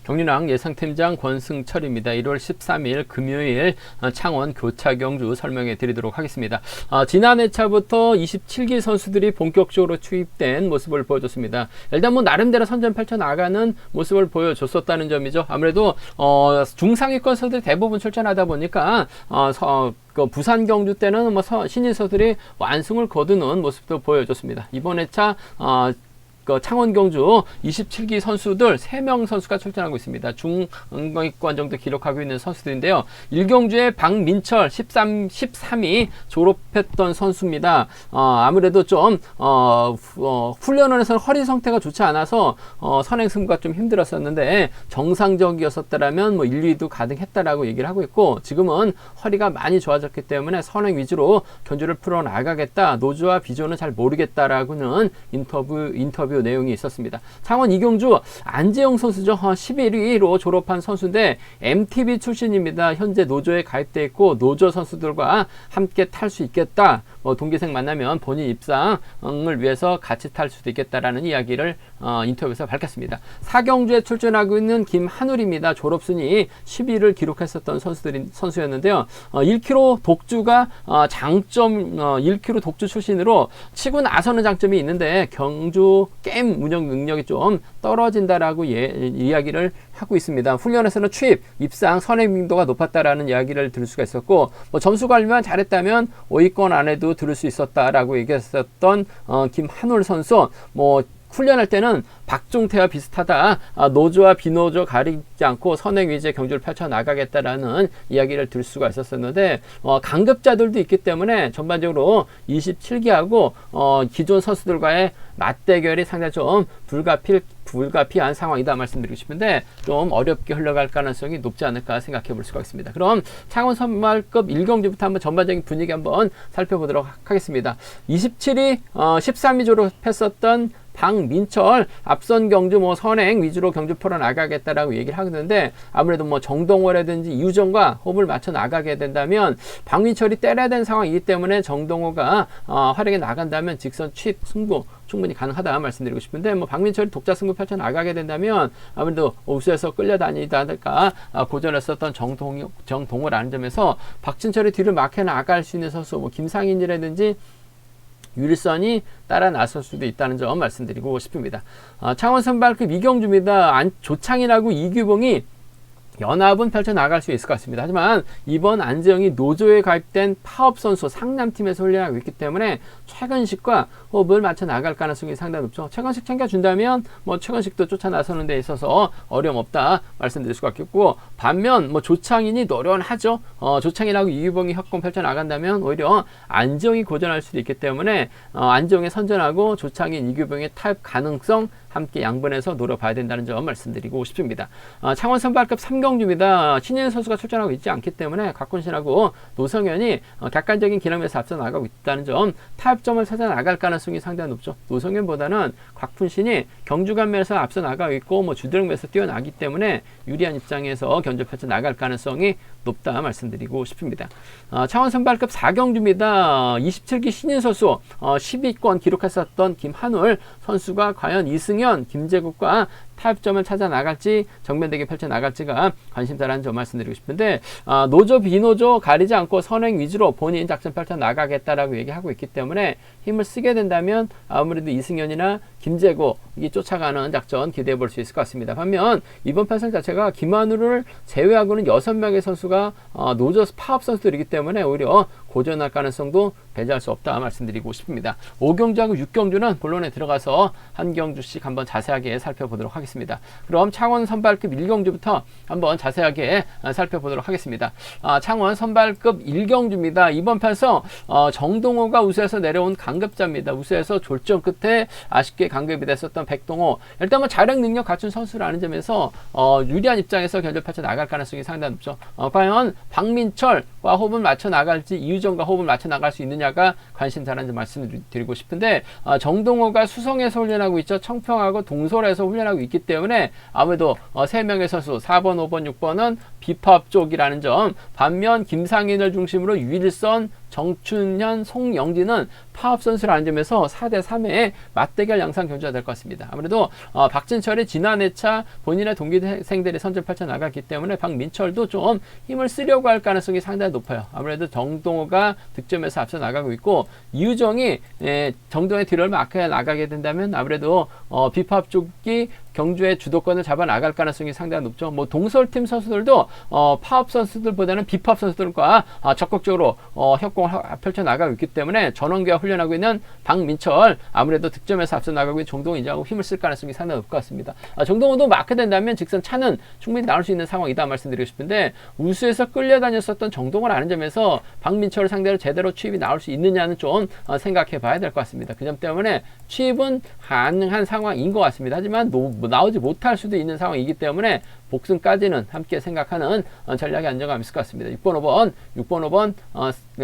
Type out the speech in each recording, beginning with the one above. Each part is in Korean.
경륜왕 예상팀장 권승철입니다. 1월 13일 금요일 창원 교차경주 설명해 드리도록 하겠습니다. 지난 회차부터 27기 선수들이 본격적으로 투입된 모습을 보여줬습니다. 일단 나름대로 선전 펼쳐나가는 모습을 보여줬었다는 점이죠. 아무래도 중상위권 선수들이 대부분 출전하다 보니까 부산 경주 때는 신인 선수들이 완승을 거두는 모습도 보여줬습니다. 이번 회차 창원 경주 27기 선수들 3명 선수가 출전하고 있습니다. 중위권 정도 기록하고 있는 선수들인데요. 1경주에 박민철 13위 졸업했던 선수입니다. 아무래도 좀 훈련원에서는 허리 상태가 좋지 않아서 선행 승부가 좀 힘들었었는데 정상적이었었다라면 1, 2위도 가능했다라고 얘기를 하고 있고, 지금은 허리가 많이 좋아졌기 때문에 선행 위주로 견주를 풀어 나가겠다. 노조와 비조는 잘 모르겠다라고는 인터뷰 내용이 있었습니다. 창원 이경주 안재영 선수죠. 11위로 졸업한 선수인데 MTB 출신입니다. 현재 노조에 가입돼 있고 노조 선수들과 함께 탈 수 있겠다. 동기생 만나면 본인 입상을 위해서 같이 탈 수도 있겠다라는 이야기를 인터뷰에서 밝혔습니다. 사경주에 출전하고 있는 김한울입니다. 졸업순위 10위를 기록했었던 선수였는데요. 1km 독주가 장점, 1km 독주 출신으로 치고 나서는 장점이 있는데 경주 게임 운영 능력이 좀 떨어진다라고 이야기를 하고 있습니다. 훈련에서는 취입, 입상, 선행 빈도가 높았다라는 이야기를 들을 수가 있었고, 점수 관리만 잘했다면 5위권 안에도 들을 수 있었다라고 얘기했었던 김한울 선수. 훈련할 때는 박종태와 비슷하다. 노조와 비노조 가리지 않고 선행 위주의 경주를 펼쳐나가겠다라는 이야기를 들을 수가 있었었는데, 강급자들도 있기 때문에 전반적으로 27기하고 기존 선수들과의 맞대결이 상당히 좀 불가피한 상황이다 말씀드리고 싶은데, 좀 어렵게 흘러갈 가능성이 높지 않을까 생각해 볼 수가 있습니다. 그럼 창원 선발급 1경주부터 한번 전반적인 분위기 한번 살펴보도록 하겠습니다. 27위 13위 졸업했었던 박민철, 앞선 경주 선행 위주로 경주 풀어 나가겠다라고 얘기를 하는데, 아무래도 정동호라든지 이우정과 호흡을 맞춰 나가게 된다면 박민철이 때려야 되는 상황이기 때문에 정동호가 활약에 나간다면 직선 취입 승부 충분히 가능하다 말씀드리고 싶은데, 박민철이 독자 승부 펼쳐 나가게 된다면 아무래도 우수에서 끌려다니다가 고전했었던 정동호라는 점에서 박진철이 뒤를 막혀 나갈 수 있는 선수 김상인이라든지 율선이 따라 나설 수도 있다는 점 말씀드리고 싶습니다. 창원 선발급 이경주입니다. 조창이라고 이규봉이 연합은 펼쳐나갈 수 있을 것 같습니다. 하지만 이번 안재영이 노조에 가입된 파업 선수 상남팀에서 훈련하고 있기 때문에 최건식과 호흡을 맞춰 나갈 가능성이 상당히 높죠. 최건식 챙겨준다면 최건식도 쫓아 나서는 데 있어서 어려움 없다 말씀드릴 수가 있겠고, 반면 조창인이 노련하죠. 조창인하고 이규봉이 협공 펼쳐나간다면 오히려 안재영이 고전할 수도 있기 때문에 안재영에 선전하고 조창인, 이규봉의 타협 가능성 함께 양분해서 노려봐야 된다는 점 말씀드리고 싶습니다. 창원 선발급 3경주입니다. 신인 선수가 출전하고 있지 않기 때문에 곽훈신하고 노성현이 객관적인 기량에서 앞서 나가고 있다는 점, 타협점을 찾아 나갈 가능성이 상당히 높죠. 노성현보다는 곽훈신이 경주간면에서 앞서 나가고 있고 주드력면에서 뛰어나기 때문에 유리한 입장에서 견주 펼쳐 나갈 가능성이 높다 말씀드리고 싶습니다. 창원 선발급 4경주입니다. 27기 신인 선수 10위권 기록했었던 김한울 선수가 과연 이승현, 김재국과 타협점을 찾아 나갈지, 정면대결 펼쳐 나갈지가 관심사라는 점 말씀드리고 싶은데, 노조 비노조 가리지 않고 선행 위주로 본인 작전 펼쳐 나가겠다라고 얘기하고 있기 때문에 힘을 쓰게 된다면 아무래도 이승현이나 김재국이 쫓아가는 작전 기대해 볼 수 있을 것 같습니다. 반면 이번 편성 자체가 김한울을 제외하고는 6명의 선수가 노조 파업 선수들이기 때문에 오히려 고전할 가능성도 배제할 수 없다 말씀드리고 싶습니다. 5경주하고 6경주는 본론에 들어가서 한 경주씩 한번 자세하게 살펴보도록 하겠습니다. 그럼 창원 선발급 1경주부터 한번 자세하게 살펴보도록 하겠습니다. 창원 선발급 1경주입니다. 이번 편성 정동호가 우수에서 내려온 강급자입니다. 우수에서 졸전 끝에 아쉽게 강급이 됐었던 백동호, 일단 자력 능력 갖춘 선수라는 점에서 유리한 입장에서 견적 펼쳐 나갈 가능성이 상당히 높죠. 과연 박민철과 호흡을 맞춰 나갈지, 이유정과 호흡을 맞춰 나갈 수 있느냐가 관심사라는 점 말씀드리고 싶은데, 정동호가 수성에서 훈련하고 있죠. 청평하고 동솔에서 훈련하고 있기 때문에 아무래도 3명의 선수 4번, 5번, 6번은 비파업 쪽이라는 점, 반면 김상인을 중심으로 유일선, 정춘현, 송영진은 파업 선수라는 점에서 4대3의 맞대결 양상 경주가 될 것 같습니다. 아무래도 박진철이 지난 회차 본인의 동기생들이 선전 펼쳐나갔기 때문에 박민철도 좀 힘을 쓰려고 할 가능성이 상당히 높아요. 아무래도 정동호가 득점에서 앞서 나가고 있고 이유정이 정동호의 뒤를 마크해 나가게 된다면 아무래도 비파업 쪽이 경주의 주도권을 잡아 나갈 가능성이 상당히 높죠. 뭐 동설팀 선수들도 파업 선수들보다는 비파업 선수들과 적극적으로 협공을 펼쳐 나가고 있기 때문에 전원기와 훈련하고 있는 박민철 아무래도 득점에서 앞서 나가고 있는 정동호 인정하고 힘을 쓸 가능성이 상당히 높을 것 같습니다. 정동호도 마크된다면 직선 차는 충분히 나올 수 있는 상황이다 말씀드리고 싶은데 우수에서 끌려다녔었던 정동호를 아는 점에서 박민철을 상대로 제대로 취입이 나올 수 있느냐는 좀 생각해 봐야 될 것 같습니다. 그 점 때문에 취입은 가능한 상황인 것 같습니다. 하지만 나오지 못할 수도 있는 상황이기 때문에 복승까지는 함께 생각하는 전략의 안정감이 있을 것 같습니다. 6번 5번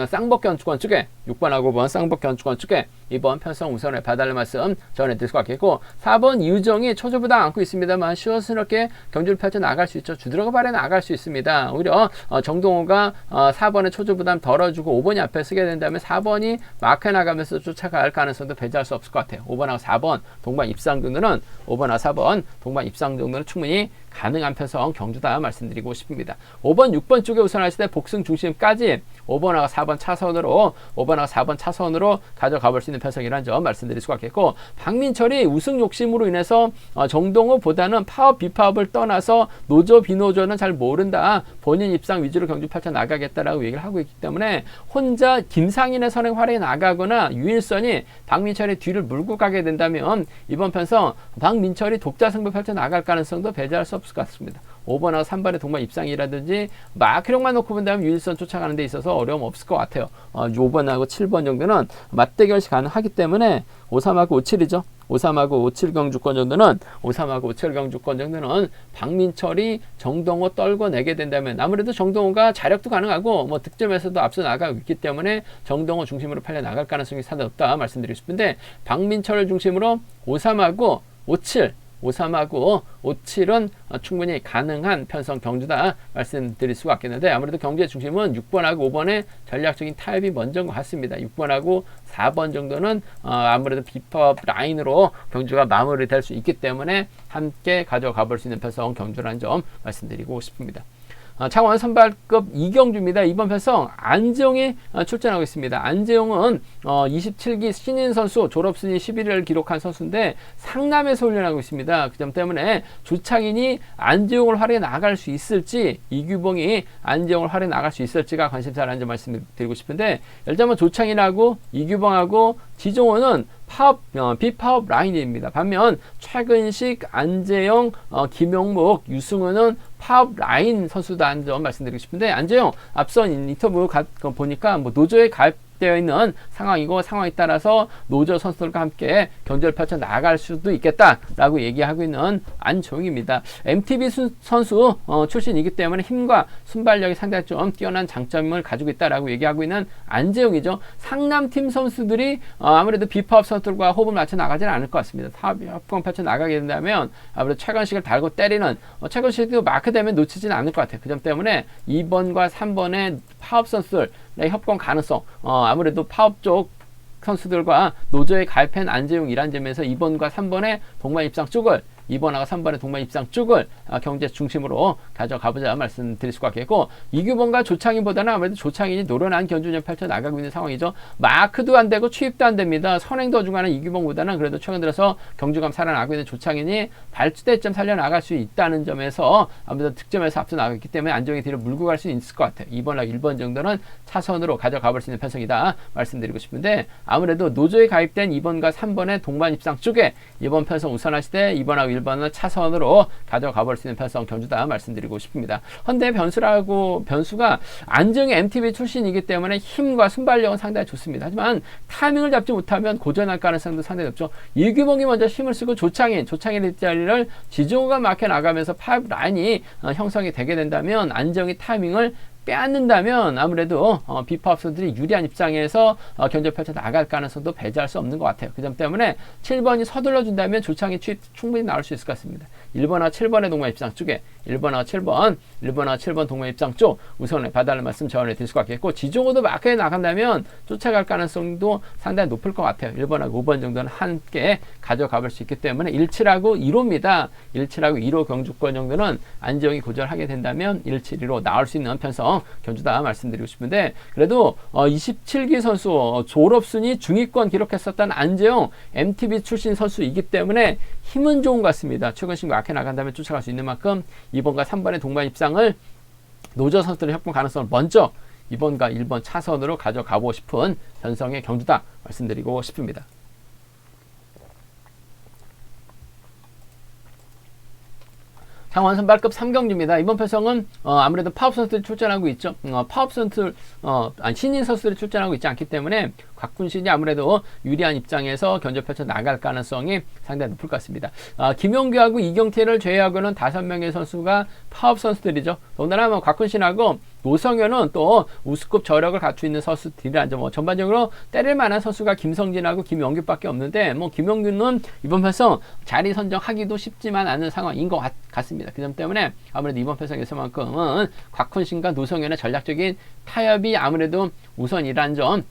쌍복기 연축권 쪽에 6번하고 5번 쌍복기 연축권 쪽에 이번 편성 우선을 봐달라는 말씀 전해드릴 것 같겠고 4번 이유정이 초조부담 안고 있습니다만 시원스럽게 경주를 펼쳐 나갈 수 있죠. 주드러그 발에 나갈 수 있습니다. 오히려 정동호가 4번의 초조부담 덜어주고 5번이 앞에 쓰게 된다면 4번이 마크에 나가면서 쫓아갈 가능성도 배제할 수 없을 것 같아요. 5번하고 4번 동반 입상 정도는 5번하고 4번 동반 입상 정도는 충분히 가능한 편성 경주다 말씀드리고 싶습니다. 5번, 6번 쪽에 우선하실 때 복승 중심까지 5번하고 4번 차선으로 가져가 볼 수 있는 편성이라는 점 말씀드릴 수가 있겠고 박민철이 우승 욕심으로 인해서 정동호보다는 파업, 비파업을 떠나서 노조, 비노조는 잘 모른다. 본인 입상 위주로 경주 펼쳐 나가겠다라고 얘기를 하고 있기 때문에 혼자 김상인의 선행 활약에 나가거나 유일선이 박민철의 뒤를 물고 가게 된다면 이번 편성 박민철이 독자 승부 펼쳐 나갈 가능성도 배제할 수 없을 것 같습니다. 5번하고 3번의 동반 입상이라든지 마크력만 놓고 본다면 유일선 쫓아가는 데 있어서 어려움 없을 것 같아요. 5번하고 7번 정도는 맞대결시 가능하기 때문에 53하고 57이죠. 53하고 57 경주권 정도는 53하고 57 경주권 정도는 박민철이 정동호 떨궈내게 된다면 아무래도 정동호가 자력도 가능하고 뭐 득점에서도 앞서 나가고 있기 때문에 정동호 중심으로 팔려 나갈 가능성이 상당히 높다 말씀드리고 싶은데 박민철을 중심으로 53하고 53하고 57은 충분히 가능한 편성 경주다 말씀드릴 수가 있겠는데 아무래도 경주의 중심은 6번하고 5번의 전략적인 타협이 먼저인 것 같습니다. 6번하고 4번 정도는 아무래도 비법 라인으로 경주가 마무리될 수 있기 때문에 함께 가져가 볼 수 있는 편성 경주라는 점 말씀드리고 싶습니다. 창원 선발급 이경주입니다. 이번 편성 안재용이 출전하고 있습니다. 안재용은 27기 신인 선수 졸업순위 11위를 기록한 선수인데 상남에서 훈련하고 있습니다. 그 점 때문에 조창인이 안재용을 활용해 나갈 수 있을지 이규봉이 안재용을 활용해 나갈 수 있을지가 관심사라는 점 말씀드리고 싶은데 예를 들면 조창인하고 이규봉하고 지종호는 비파업 라인입니다. 반면 최근식, 안재영, 김용목, 유승우는 파업 라인 선수다는 점 말씀드리고 싶은데 안재영 앞선 인터뷰 보니까 뭐 노조에 가입되어 있는 상황이고 상황에 따라서 노조 선수들과 함께 경주를 펼쳐 나갈 수도 있겠다라고 얘기하고 있는 안종입니다. MTB 선수 출신이기 때문에 힘과 순발력이 상당히 좀 뛰어난 장점을 가지고 있다라고 얘기하고 있는 안재영이죠. 상남팀 선수들이 아무래도 비파업 선수들과 호흡을 맞춰 나가지는 않을 것 같습니다. 합공 펼쳐 나가게 된다면 아무래도 최건식을 달고 때리는 최건식도 마크되면 놓치지는 않을 것 같아요. 그 점 때문에 2번과 3번의 파업 선수들의 협공 가능성 아무래도 파업 쪽 선수들과 노조에 가입한 안재용이라는 점에서 2번과 3번의 동반 입상 쪽을 2번하고 3번의 동반 입상 쪽을 경제 중심으로 가져가보자 말씀드릴 수가 있겠고 이규봉과 조창인보다는 아무래도 조창인이 노련한 경주전 펼쳐 나가고 있는 상황이죠. 마크도 안 되고 취입도 안 됩니다. 선행도 어중간한 이규봉보다는 그래도 최근 들어서 경주감 살아나고 있는 조창인이 발주대점 살려나갈 수 있다는 점에서 아무래도 득점에서 앞서 나가기 때문에 안정이 뒤로 물고 갈 수 있을 것 같아요. 2번하고 1번 정도는 차선으로 가져가볼 수 있는 편성이다 말씀드리고 싶은데 아무래도 노조에 가입된 2번과 3번의 동반 입상 쪽에 이번 편성 우선하실 때 2번하고 1번은 차선으로 가져가 볼 수 있는 편성 경주다 말씀드리고 싶습니다. 헌데 변수가 안정의 MTB 출신이기 때문에 힘과 순발력은 상당히 좋습니다. 하지만 타이밍을 잡지 못하면 고전할 가능성도 상당히 높죠. 이규봉이 먼저 힘을 쓰고 조창인의 자리를 지종호가 막혀 나가면서 파이브 라인이 형성이 되게 된다면 안정의 타이밍을 빼앗는다면 아무래도 비파업 선수들이 유리한 입장에서 견제 펼쳐 나갈 가능성도 배제할 수 없는 것 같아요. 그 점 때문에 7번이 서둘러 준다면 조창이 충분히 나올 수 있을 것 같습니다. 1번하고 7번의 동반 입상 쪽에 1번하고 7번 동반 입상 쪽 우선에 봐달라는 말씀 전해 드릴 수가 있겠고, 지정호도 마크에 나간다면 쫓아갈 가능성도 상당히 높을 것 같아요. 1번하고 5번 정도는 함께 가져가 볼 수 있기 때문에 17하고 1호입니다. 17하고 1호 경주권 정도는 안재홍이 고전하게 된다면 172로 나올 수 있는 편성 경주다 말씀드리고 싶은데, 그래도 27기 선수 졸업순위 중위권 기록했었던 안재홍 MTB 출신 선수이기 때문에 힘은 좋은 것 같습니다. 최근 신고 악해 나간다면 쫓아갈 수 있는 만큼 2번과 3번의 동반 입상을 노저 선수들의 협공 가능성을 먼저 2번과 1번 차선으로 가져가고 싶은 편성의 경주다 말씀드리고 싶습니다. 창원 선발급 3경주입니다. 이번 편성은 아무래도 파업 선수들이 출전하고 있죠. 파업 선수들 신인 선수들이 출전하고 있지 않기 때문에 곽군신이 아무래도 유리한 입장에서 견제 펼쳐 나갈 가능성이 상당히 높을 것 같습니다. 김용규하고 이경태를 제외하고는 5명의 선수가 파업 선수들이죠. 더군다나 곽군신하고 노성현은 또 우수급 저력을 갖추고 있는 선수들이라죠. 전반적으로 때릴 만한 선수가 김성진하고 김용규밖에 없는데, 김용규는 이번 편성 자리 선정하기도 쉽지만 않은 상황인 것 같습니다. 그 점 때문에 아무래도 이번 편성에서만큼은 곽훈신과 노성현의 전략적인 타협이 아무래도 우선이라는 점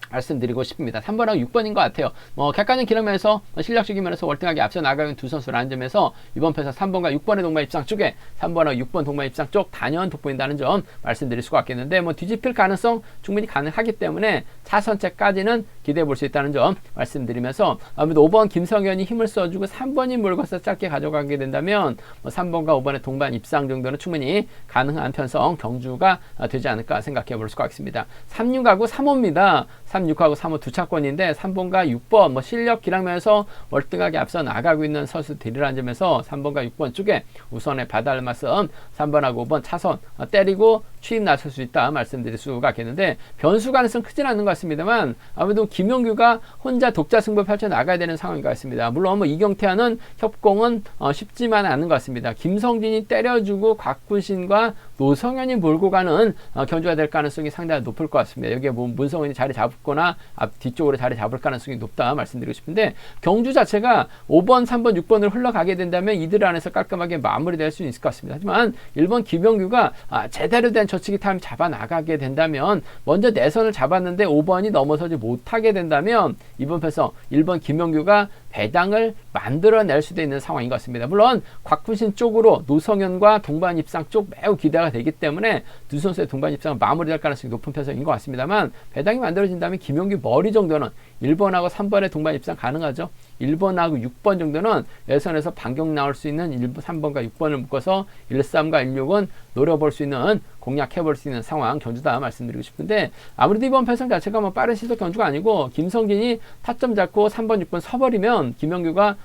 말씀드리고 싶습니다. 3번하고 6번인 것 같아요. 객관적인 기록면에서 실력적인 면에서 월등하게 앞서 나가는 두 선수라는 점에서 이번 편에서 3번과 6번의 동반 입상 쪽에 3번하고 6번 동반 입상 쪽 단연 돋보인다는 점 말씀드릴 수가 있겠는데, 뒤집힐 가능성 충분히 가능하기 때문에 차선책까지는 기대해 볼 수 있다는 점 말씀드리면서, 아무래도 5번 김성현이 힘을 써주고 3번이 몰고서 짧게 가져가게 된다면 3번과 5번의 동반 입상 정도는 충분히 가능한 편성 경주가 되지 않을까 생각해 볼 수가 있습니다. 36하고 3호입니다. 36하고 3호 두 차권인데 3번과 6번 실력 기량면에서 월등하게 앞서 나가고 있는 선수들이라는 점에서 3번과 6번 쪽에 우선에 받아야 할 말씀, 3번하고 5번 차선 때리고 추입 나설 수 있다 말씀드릴 수가 있겠는데, 변수 가능성 크진 않는 것 같습니다만 아무래도 김용규가 혼자 독자 승부 펼쳐 나가야 되는 상황인 것 같습니다. 물론 이경태와는 협공은 쉽지만 않은 것 같습니다. 김성진이 때려주고 곽군신과 노성현이 몰고 가는 경주가 될 가능성이 상당히 높을 것 같습니다. 여기에 문성현이 자리 잡거나 앞 뒤쪽으로 자리 잡을 가능성이 높다 말씀드리고 싶은데, 경주 자체가 5번, 3번, 6번으로 흘러가게 된다면 이들 안에서 깔끔하게 마무리될 수 있을 것 같습니다. 하지만 1번 김용규가 제대로 된 저치기 타임 잡아 나가게 된다면, 먼저 내선을 잡았는데 5번이 넘어서지 못하게 된다면 이번 편성 1번 김용규가 배당을 만들어낼 수도 있는 상황인 것 같습니다. 물론 곽훈신 쪽으로 노성현과 동반 입상 쪽 매우 기대가 되기 때문에 두 선수의 동반 입상은 마무리될 가능성이 높은 편성인 것 같습니다만, 배당이 만들어진다면 김용규 머리 정도는 1번하고 3번의 동반 입상 가능하죠. 1번하고 6번 정도는 예선에서 반격 나올 수 있는 3번과 6번을 묶어서 13과 16은 노려볼 수 있는, 공략해볼 수 있는 상황 경주다 말씀드리고 싶은데, 아무래도 이번 편성 자체가 빠른 시속 경주가 아니고 김성진이 타점 잡고 3번, 6번 서버리면 김용규가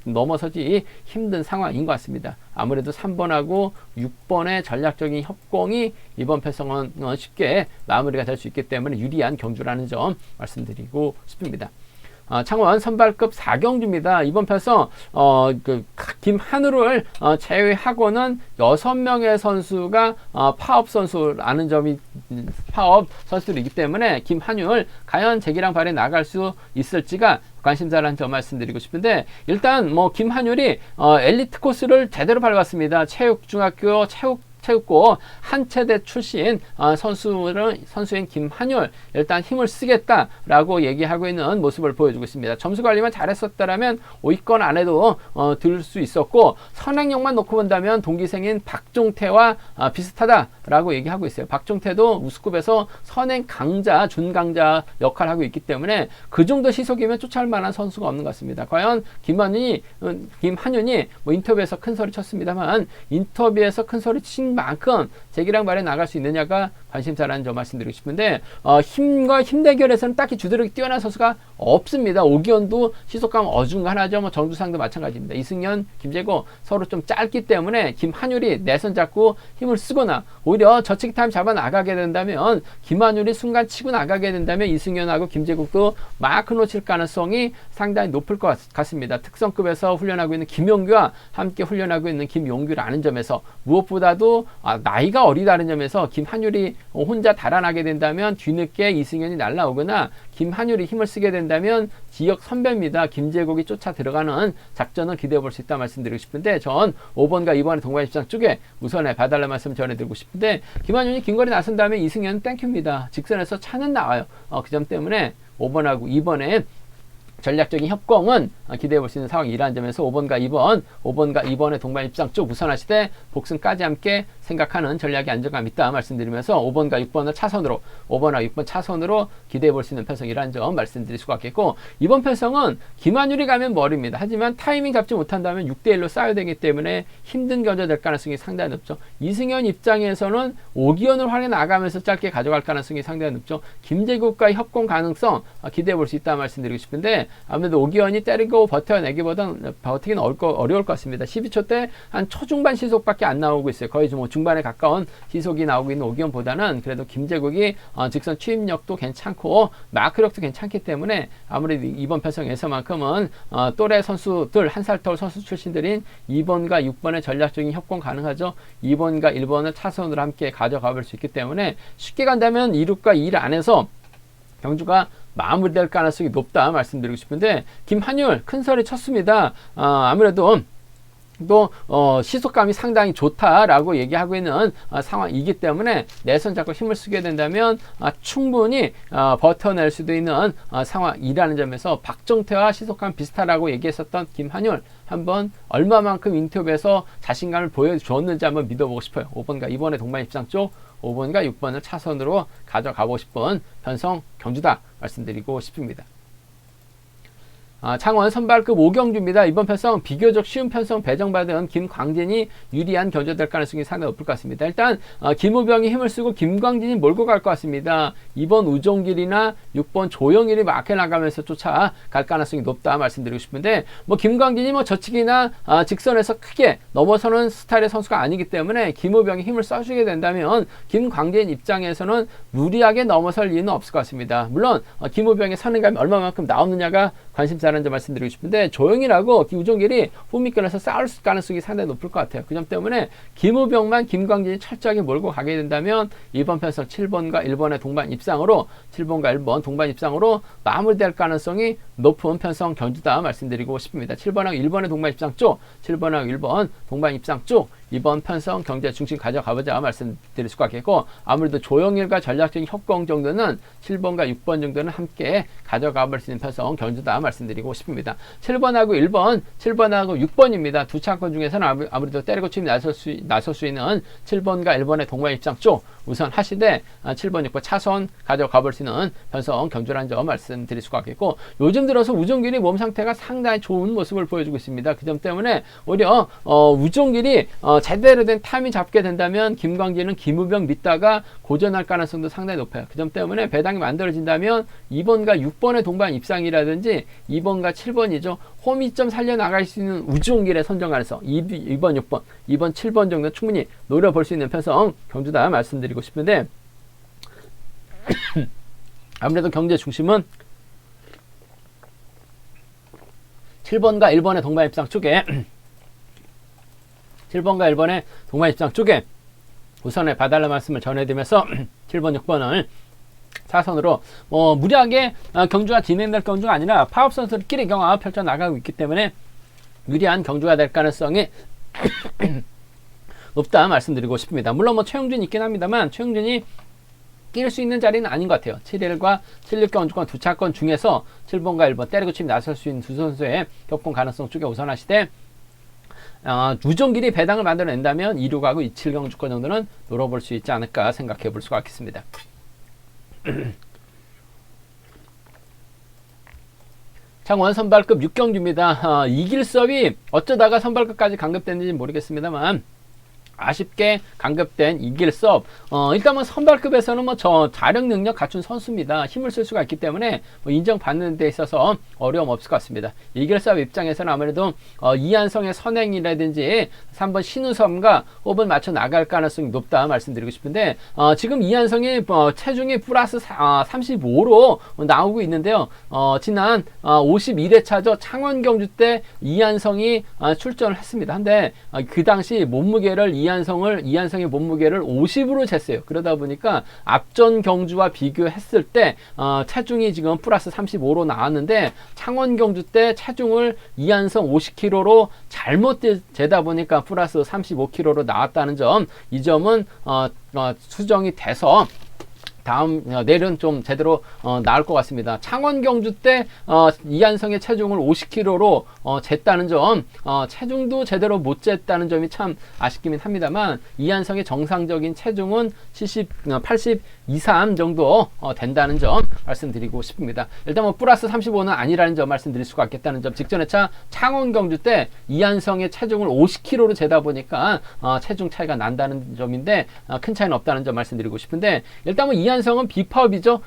넘어서지 힘든 상황인 것 같습니다. 아무래도 3번하고 6번의 전략적인 협공이 이번 편성은 쉽게 마무리가 될 수 있기 때문에 유리한 경주라는 점 말씀드리고 싶습니다. 창원 선발급 4경주입니다. 이번 편성 김한우를 제외하고는 6명의 선수가 파업 선수라는 점이 파업 선수들이기 때문에 김한율 과연 재기랑 발에 나갈 수 있을지가 관심사라는 점 말씀드리고 싶은데, 일단 김한율이 엘리트 코스를 제대로 밟았습니다. 체육중학교 체육고 한체대 출신 선수인 김한율, 일단 힘을 쓰겠다라고 얘기하고 있는 모습을 보여주고 있습니다. 점수 관리만 잘했었다라면 5위권 안에도 들 수 있었고, 선행력만 놓고 본다면 동기생인 박종태와 비슷하다라고 얘기하고 있어요. 박종태도 우수급에서 선행 강자, 준강자 역할을 하고 있기 때문에 그 정도 시속이면 쫓아올 만한 선수가 없는 것 같습니다. 과연 김한윤이 인터뷰에서 큰 소리 쳤습니다만, 인터뷰에서 큰 소리 친 만큼 재기랑 발에 나갈 수 있느냐가 관심사라는 점 말씀드리고 싶은데, 힘과 힘 대결에서는 딱히 주도력이 뛰어난 선수가 없습니다. 오기현도 시속감 어중간하죠. 정두상도 마찬가지입니다. 이승현, 김재고 서로 좀 짧기 때문에 김한율이 내선 잡고 힘을 쓰거나 오히려 저치기 타임 잡아 나가게 된다면, 김한율이 순간 치고 나가게 된다면 이승현하고 김재국도 마크 놓칠 가능성이 상당히 높을 것 같습니다. 특성급에서 훈련하고 있는 김용규와 함께 훈련하고 있는 김용규라는 점에서 무엇보다도 그리고 나이가 어리다는 점에서 김한율이 혼자 달아나게 된다면 뒤늦게 이승현이 날라오거나 김한율이 힘을 쓰게 된다면 지역 선배입니다. 김재국이 쫓아 들어가는 작전을 기대해 볼 수 있다 말씀드리고 싶은데 전 5번과 2번의 동반 입장 쪽에 우선에 봐달라는 말씀 전해드리고 싶은데 김한율이 긴거리 나선 다음에 이승현은 땡큐입니다. 직선에서 차는 나와요. 그 점 때문에 5번하고 2번에 전략적인 협공은 기대해 볼 수 있는 상황이라는 점에서 5번과 2번의 동반 입장 쪽 우선하시되 복승까지 함께 생각하는 전략의 안정감 있다 말씀드리면서 5번과 6번을 차선으로 5번과 6번 차선으로 기대해 볼 수 있는 편성이라는 점 말씀드릴 수가 있겠고 이번 편성은 김한율이 가면 머리입니다. 하지만 타이밍 잡지 못한다면 6대1로 싸워야 되기 때문에 힘든 견제 될 가능성이 상당히 높죠. 이승현 입장에서는 오기현을 활에 나가면서 짧게 가져갈 가능성이 상당히 높죠. 김재국과의 협공 가능성 기대해 볼 수 있다 말씀드리고 싶은데 아무래도 오기현이 때리고 버티기는 어려울 것 같습니다. 12초 때 한 초중반 시속밖에 안 나오고 있어요. 거의 뭐 중반에 가까운 시속이 나오고 있는 오기현보다는 그래도 김재국이 직선 추임력도 괜찮고 마크력도 괜찮기 때문에 아무래도 이번 편성에서만큼은 또래 선수들 한 살 더 선수 출신들인 2번과 6번의 전략적인 협공 가능하죠. 2번과 1번을 차선으로 함께 가져가 볼 수 있기 때문에 쉽게 간다면 2룩과 2일 안에서 경주가 마무리될 가능성이 높다 말씀드리고 싶은데 김한율 큰소리 쳤습니다. 아무래도 또 시속감이 상당히 좋다라고 얘기하고 있는 상황이기 때문에 내선 잡고 힘을 쓰게 된다면 충분히 버텨낼 수도 있는 상황이라는 점에서 박정태와 시속감 비슷하다고 얘기했었던 김한율 한번 얼마만큼 인터뷰에서 자신감을 보여주었는지 한번 믿어보고 싶어요. 5번과 2번의 동반 입장 쪽 5번과 6번을 차선으로 가져가고 싶은 편성 경주다 말씀드리고 싶습니다. 창원 선발급 5경주입니다. 이번 편성 비교적 쉬운 편성 배정받은 김광진이 유리한 견제될 가능성이 상당히 높을 것 같습니다. 일단 김우병이 힘을 쓰고 김광진이 몰고 갈 것 같습니다. 2번 우종길이나 6번 조영일이 막혀 나가면서 쫓아갈 가능성이 높다 말씀드리고 싶은데 뭐 김광진이 뭐 저치기나 직선에서 크게 넘어서는 스타일의 선수가 아니기 때문에 김우병이 힘을 써주게 된다면 김광진 입장에서는 무리하게 넘어설 이유는 없을 것 같습니다. 물론 김우병의 선행감이 얼마만큼 나오느냐가 관심사라는 점 말씀드리고 싶은데 조영일하고 우종길이 홈미권에서 싸울 가능성이 상당히 높을 것 같아요. 그 점 때문에 김우병만 김광진이 철저하게 몰고 가게 된다면 이번 편성 7번과 1번의 동반 입상으로 7번과 1번 동반 입상으로 마무리될 가능성이 높은 편성 경주다 말씀드리고 싶습니다. 7번하고 1번의 동반 입상 쪽 7번하고 1번 동반 입상 쪽 이번 편성 경제 중심 가져가보자 말씀드릴 수가 있겠고 아무래도 조영일과 전략적인 협공 정도는 7번과 6번 정도는 함께 가져가볼 수 있는 편성 경주다 말씀드리고 싶습니다. 7번하고 1번, 7번하고 6번입니다. 두 차권 중에서는 아무래도 때리고 치면 나설 수 있는 7번과 1번의 동반 입장 쪽 우선 하시되 7번, 6번 차선 가져가볼 수 있는 편성 경주라는 점 말씀드릴 수가 있겠고 요즘 들어서 우종길이 몸 상태가 상당히 좋은 모습을 보여주고 있습니다. 그 점 때문에 오히려 우종길이 제대로 된 타이밍 잡게 된다면 김광진은 김우병 믿다가 고전할 가능성도 상당히 높아요. 그 점 때문에 배당이 만들어진다면 2번과 6번의 동반 입상이라든지 2번과 7번이죠. 홈이점 살려나갈 수 있는 우종길의 선정 가능성 2번, 6번, 2번, 7번 정도 충분히 노려볼 수 있는 편성 경주다 말씀드리고 싶은데 아무래도 경제 중심은 7번과 1번의 동반 입상 쪽에 7번과 1번의 동반 입장 쪽에 우선에 봐달라는 말씀을 전해드리면서 7번, 6번을 차선으로 무리하게 경주가 진행될 경주가 아니라 파업 선수들끼리 경합 펼쳐나가고 있기 때문에 유리한 경주가 될 가능성이 높다 말씀드리고 싶습니다. 물론 최용준이 있긴 합니다만 최용준이 낄 수 있는 자리는 아닌 것 같아요. 7일과 7일 경주권 두 차권 중에서 7번과 1번 때리고 치면 나설 수 있는 두 선수의 격분 가능성 쪽에 우선하시되 우종길이 배당을 만들어낸다면 2륙하고 27경주권 정도는 노려볼 수 있지 않을까 생각해 볼 수가 있겠습니다. 창원 선발급 6경주입니다. 이길섭이 어쩌다가 선발급까지 강급됐는지 모르겠습니다만 아쉽게 강급된 이길섭 일단 선발급에서는 저 자력 능력 갖춘 선수입니다. 힘을 쓸 수가 있기 때문에 인정받는 데 있어서 어려움 없을 것 같습니다. 이길섭 입장에서는 아무래도 이한성의 선행이라든지 3번 신우섬과 호흡을 맞춰 나갈 가능성이 높다 말씀드리고 싶은데 지금 이한성이 체중이 플러스 35로 나오고 있는데요. 지난 51회차죠. 창원 경주 때 이한성이 출전을 했습니다. 한데 그 당시 몸무게를 이한성의 몸무게를 50으로 쟀어요. 그러다 보니까 앞전 경주와 비교했을 때 체중이 지금 플러스 35로 나왔는데 창원 경주 때 체중을 이한성 50kg로 잘못 재다 보니까 플러스 35kg로 나왔다는 점, 이 점은 수정이 돼서 내일은 좀 제대로 나올 것 같습니다. 창원 경주 때 이한성의 체중을 50kg로 쟀다는 점, 체중도 제대로 못 쟀다는 점이 참 아쉽기는 합니다만, 이한성의 정상적인 체중은 80 23 정도 된다는 점 말씀드리고 싶습니다. 일단 뭐 플러스 35는 아니라는 점 말씀드릴 수가 있겠다는 점, 직전에 창원 경주 때 이한성의 체중을 50kg로 재다 보니까 체중 차이가 난다는 점인데, 큰 차이는 없다는 점 말씀드리고 싶은데, 일단 뭐 이한성은 비파업이죠.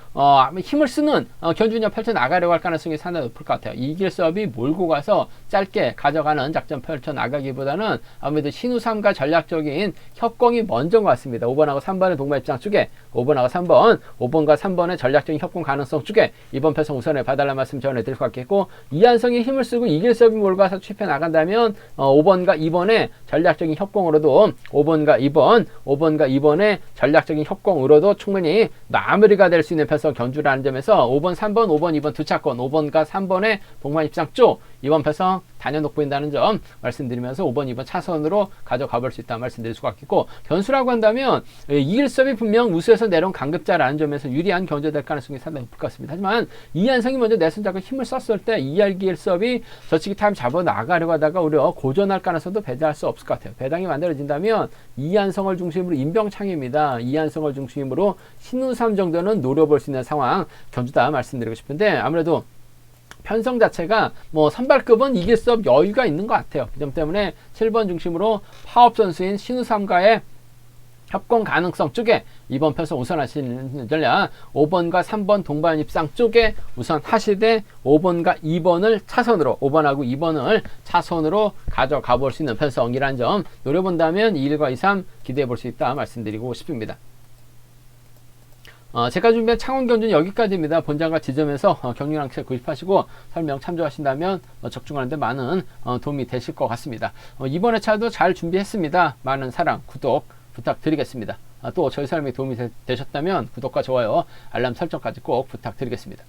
힘을 쓰는 견주냐 펼쳐 나가려고 할 가능성이 상당히 높을 것 같아요. 이길섭이 몰고 가서 짧게 가져가는 작전 펼쳐 나가기보다는 아무래도 신우삼과 전략적인 협공이 먼저인 것 같습니다. 5번하고 3번의 동반 입장 쪽에 5번하고 5번과 3번의 전략적인 협공 가능성 쪽에 이번 패성 우선에 봐달라는 말씀 전해드릴 것 같겠고, 이한성이 힘을 쓰고 이길섭이 몰고 가서 취입해 나간다면 5번과 2번의 전략적인 협공으로도 5번과 2번의 전략적인 협공으로도 충분히 마무리가 될 수 있는 패성 견주라는 점에서 5번, 3번, 5번, 2번 두 차권, 5번과 3번의 동반 입장 쪽 이번 패성 단연독 보인다는 점 말씀드리면서 5번, 2번 차선으로 가져가 볼 수 있다는 말씀드릴 수가 있겠고, 견수라고 한다면 이길섭이 분명 우수에서 내려온 강급자라는 점에서 유리한 견제될 가능성이 상당히 높을 것 같습니다. 하지만 이한성이 먼저 내선 잡고 힘을 썼을 때 이길섭이 저치기 타임 잡아 나가려고 하다가 오히려 고전할 가능성도 배제할 수 없을 것 같아요. 배당이 만들어진다면 이한성을 중심으로 임병창입니다. 이한성을 중심으로 신우삼 정도는 노려볼 수 있는 상황 견주다 말씀드리고 싶은데, 아무래도 편성 자체가 뭐 선발급은 이길섭 여유가 있는 것 같아요. 그 점 때문에 7번 중심으로 파업 선수인 신우삼과의 협공 가능성 쪽에 이번 편성 우선하시는 전략, 5번과 3번 동반 입상 쪽에 우선 하시되 5번과 2번을 차선으로, 5번하고 2번을 차선으로 가져가 볼 수 있는 편성이라는 점 노려본다면 1과 2, 3 기대해 볼 수 있다 말씀드리고 싶습니다. 제가 준비한 창원 견주는 여기까지입니다. 본장과 지점에서 경륜항체 구입하시고 설명 참조하신다면 적중하는 데 많은 도움이 되실 것 같습니다. 이번에 차도 잘 준비했습니다. 많은 사랑, 구독 부탁드리겠습니다. 또 저희 설명이 도움이 되셨다면 구독과 좋아요, 알람 설정까지 꼭 부탁드리겠습니다.